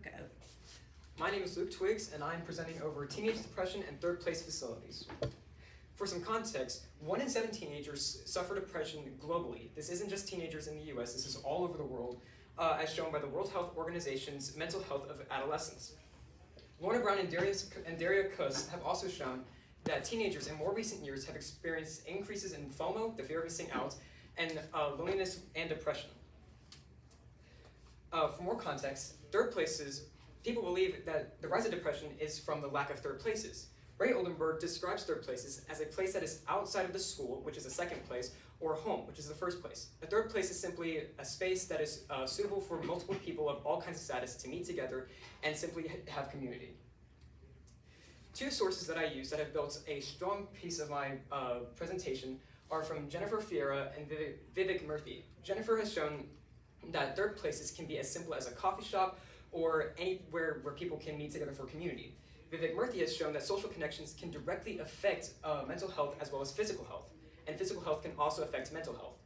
go. My name is Luke Twiggs, and I'm presenting over teenage depression and third place facilities. For some context, 1 in 7 teenagers suffer depression globally. This isn't just teenagers in the US, this is all over the world, as shown by the World Health Organization's Mental Health of Adolescents. Lorna Brown and Daria Kuss have also shown that teenagers in more recent years have experienced increases in FOMO, the fear of missing out, and loneliness and depression. For more context, third places, people believe that the rise of depression is from the lack of third places. Ray Oldenburg describes third places as a place that is outside of the school, which is the second place, or home, which is the first place. A third place is simply a space that is suitable for multiple people of all kinds of status to meet together and simply have community. Two sources that I use that have built a strong piece of my presentation are from Jennifer Fiera and Vivek Murthy. Jennifer has shown that third places can be as simple as a coffee shop or anywhere where people can meet together for community. Vivek Murthy has shown that social connections can directly affect mental health as well as physical health, and physical health can also affect mental health.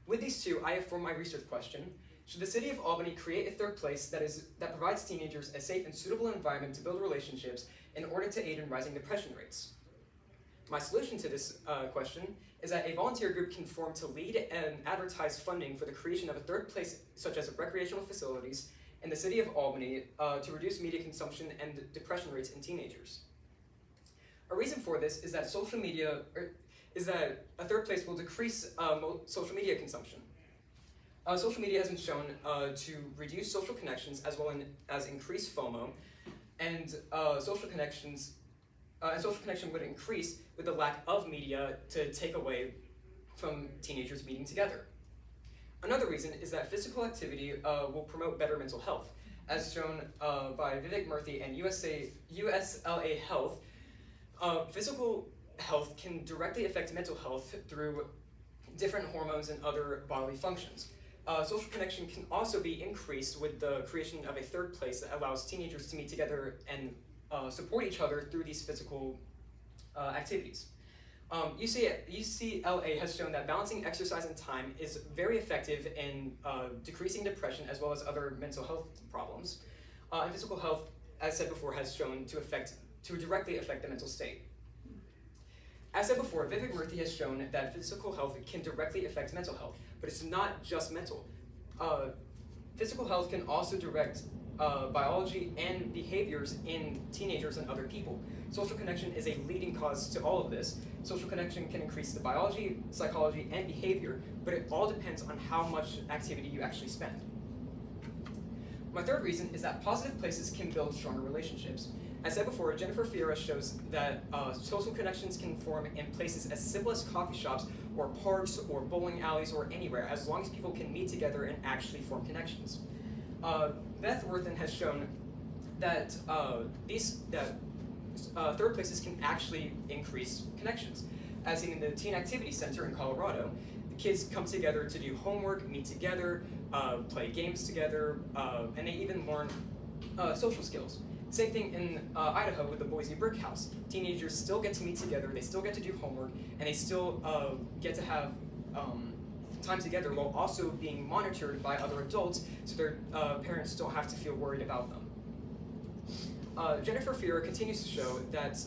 With these two, I have formed my research question: should the City of Albany create a third place that provides teenagers a safe and suitable environment to build relationships in order to aid in rising depression rates? My solution to this question is that a volunteer group can form to lead and advertise funding for the creation of a third place, such as recreational facilities, in the City of Albany to reduce media consumption and depression rates in teenagers. A reason for this is that a third place will decrease social media consumption. Social media has been shown to reduce social connections as well as increase FOMO, and social connection would increase with the lack of media to take away from teenagers meeting together. Another reason is that physical activity will promote better mental health. As shown by Vivek Murthy and USLA Health, physical health can directly affect mental health through different hormones and other bodily functions. Social connection can also be increased with the creation of a third place that allows teenagers to meet together and support each other through these physical activities. UCLA has shown that balancing exercise and time is very effective in decreasing depression as well as other mental health problems. And physical health, as said before, has shown to directly affect the mental state. As said before, Vivek Murthy has shown that physical health can directly affect mental health, but it's not just mental. Physical health can also direct biology and behaviors in teenagers and other people. Social connection is a leading cause to all of this. Social connection can increase the biology, psychology, and behavior, but it all depends on how much activity you actually spend. My third reason is that positive places can build stronger relationships. As said before, Jennifer Fiera shows that social connections can form in places as simple as coffee shops or parks or bowling alleys or anywhere, as long as people can meet together and actually form connections. Beth Worthen has shown that third places can actually increase connections. As in the Teen Activity Center in Colorado, the kids come together to do homework, meet together, play games together, and they even learn social skills. Same thing in Idaho with the Boise Brick House. Teenagers still get to meet together, they still get to do homework, and they still get to have time together while also being monitored by other adults so their parents don't have to feel worried about them. Jennifer Fiera continues to show that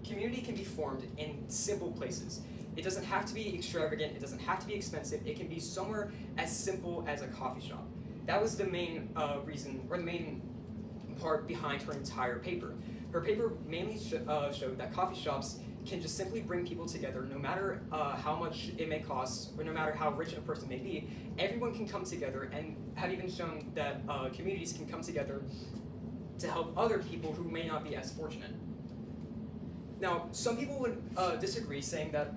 community can be formed in simple places. It doesn't have to be extravagant, it doesn't have to be expensive, it can be somewhere as simple as a coffee shop. That was the main reason, or the main part behind her entire paper. Her paper mainly showed that coffee shops can just simply bring people together, no matter how much it may cost, or no matter how rich a person may be. Everyone can come together, and have even shown that communities can come together to help other people who may not be as fortunate. Now, some people would disagree, saying that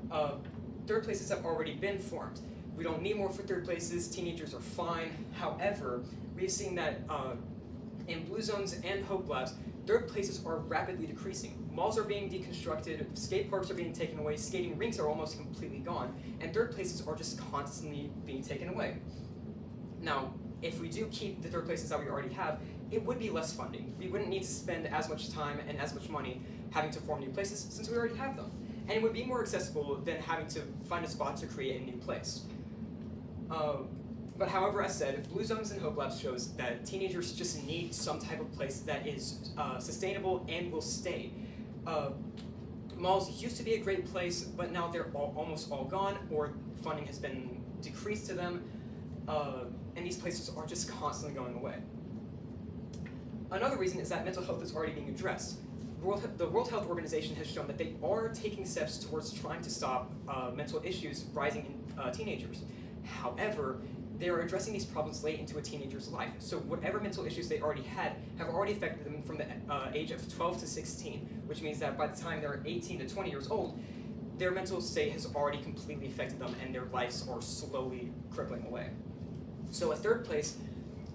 third places have already been formed. We don't need more for third places, teenagers are fine. However, we've seen that in Blue Zones and Hope Labs, third places are rapidly decreasing. Malls are being deconstructed, skate parks are being taken away, skating rinks are almost completely gone, and third places are just constantly being taken away. Now, if we do keep the third places that we already have, it would be less funding. We wouldn't need to spend as much time and as much money having to form new places since we already have them. And it would be more accessible than having to find a spot to create a new place. But however, as said, Blue Zones and Hope Labs shows that teenagers just need some type of place that is sustainable and will stay. Malls used to be a great place, but now they're almost all gone, or funding has been decreased to them, and these places are just constantly going away. Another reason is that mental health is already being addressed. The World Health Organization has shown that they are taking steps towards trying to stop mental issues rising in teenagers. However, they are addressing these problems late into a teenager's life. So whatever mental issues they already had have already affected them from the age of 12 to 16, which means that by the time they're 18 to 20 years old, their mental state has already completely affected them and their lives are slowly crippling away. So a third place,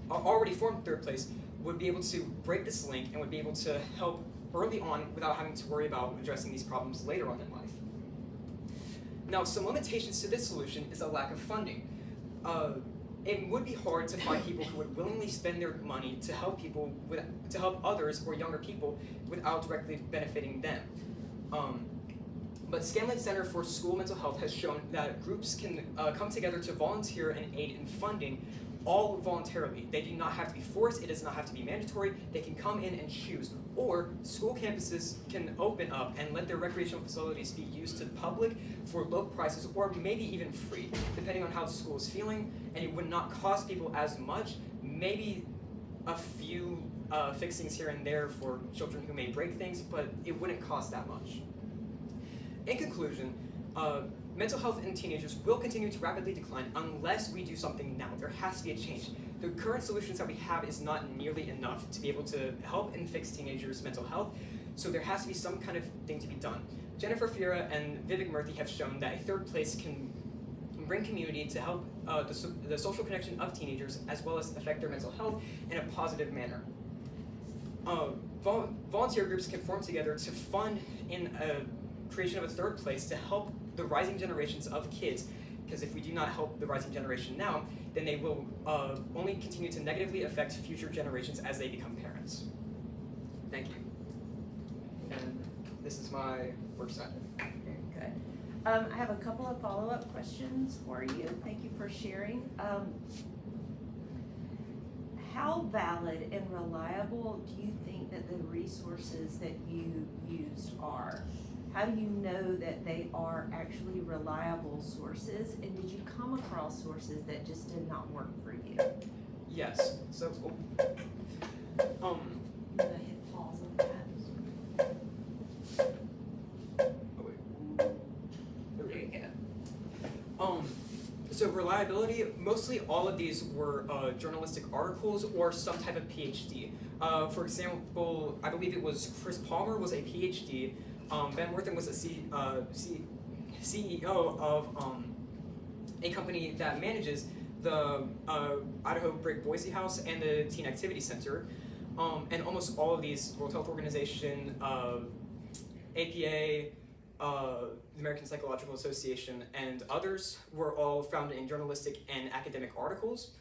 already formed third place, would be able to break this link and would be able to help early on without having to worry about addressing these problems later on in life. Now, some limitations to this solution is a lack of funding. It would be hard to find people who would willingly spend their money to help to help others or younger people without directly benefiting them. But Scanlon Center for School Mental Health has shown that groups can come together to volunteer and aid in funding, all voluntarily. They do not have to be forced, it does not have to be mandatory, they can come in and choose. Or school campuses can open up and let their recreational facilities be used to the public for low prices or maybe even free, depending on how the school is feeling, and it would not cost people as much, maybe a few fixings here and there for children who may break things, but it wouldn't cost that much. In conclusion, mental health in teenagers will continue to rapidly decline unless we do something now. There has to be a change. The current solutions that we have is not nearly enough to be able to help and fix teenagers' mental health, so there has to be some kind of thing to be done. Jennifer Fiera and Vivek Murthy have shown that a third place can bring community to help the social connection of teenagers as well as affect their mental health in a positive manner. Volunteer groups can form together to fund in a creation of a third place to help the rising generations of kids, because if we do not help the rising generation now, then they will only continue to negatively affect future generations as they become parents. Thank you. And this is my work side. Very good. I have a couple of follow-up questions for you. Thank you for sharing. How valid and reliable do you think that the resources that you used are? How do you know that they are actually reliable sources? And did you come across sources that just did not work for you? Yes. So, I'm gonna hit pause on that. Oh wait. There you go. So reliability, mostly all of these were journalistic articles or some type of PhD. For example, I believe it was Chris Palmer was a PhD. Ben Wortham was a CEO of a company that manages the Idaho Brick Boise House and the Teen Activity Center. And almost all of these, World Health Organization, APA, the American Psychological Association, and others were all found in journalistic and academic articles.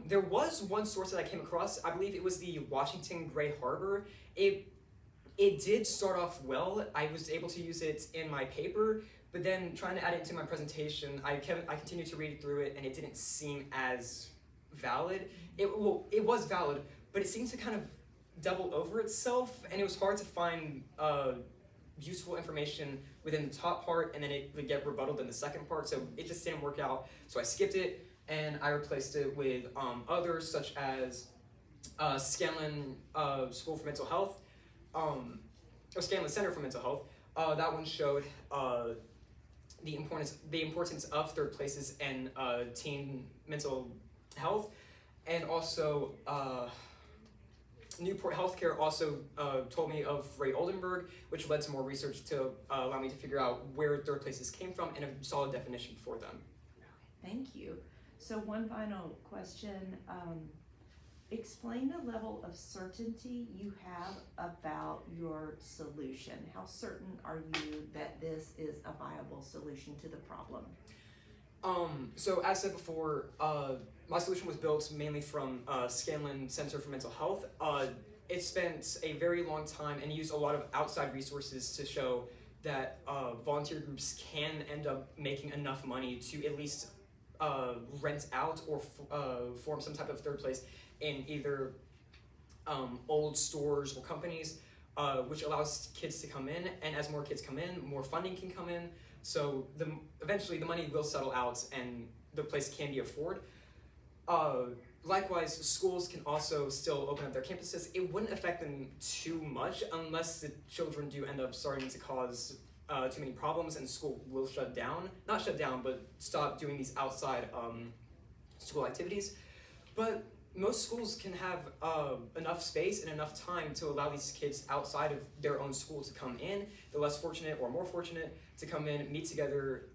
There was one source that I came across, I believe it was the Washington Gray Harbor. It did start off well. I was able to use it in my paper, but then trying to add it to my presentation, I continued to read through it and it didn't seem as valid. It was valid, but it seemed to kind of double over itself, and it was hard to find useful information within the top part, and then it would get rebutted in the second part, so it just didn't work out. So I skipped it, and I replaced it with others, such as Scanlon School for Mental Health, or Scanlon Center for Mental Health. That one showed the importance of third places in teen mental health, and also Newport Healthcare also told me of Ray Oldenburg, which led to more research to allow me to figure out where third places came from and a solid definition for them. Thank you. So one final question. Explain the level of certainty you have about your solution. How certain are you that this is a viable solution to the problem? So as said before, my solution was built mainly from Scanlon Center for Mental Health. It spent a very long time and used a lot of outside resources to show that volunteer groups can end up making enough money to at least rent out or form some type of third place in either old stores or companies, which allows kids to come in, and as more kids come in, more funding can come in, so eventually the money will settle out and the place can be afforded. Likewise, schools can also still open up their campuses. It wouldn't affect them too much unless the children do end up starting to cause too many problems, and school will shut down. Not shut down, but stop doing these outside school activities. But most schools can have enough space and enough time to allow these kids outside of their own school to come in, the less fortunate or more fortunate, to come in, meet together,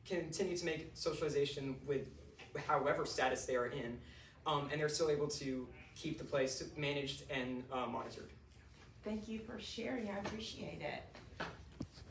continue to make socialization with however status they are in, and they're still able to keep the place managed and monitored. Thank you for sharing, I appreciate it.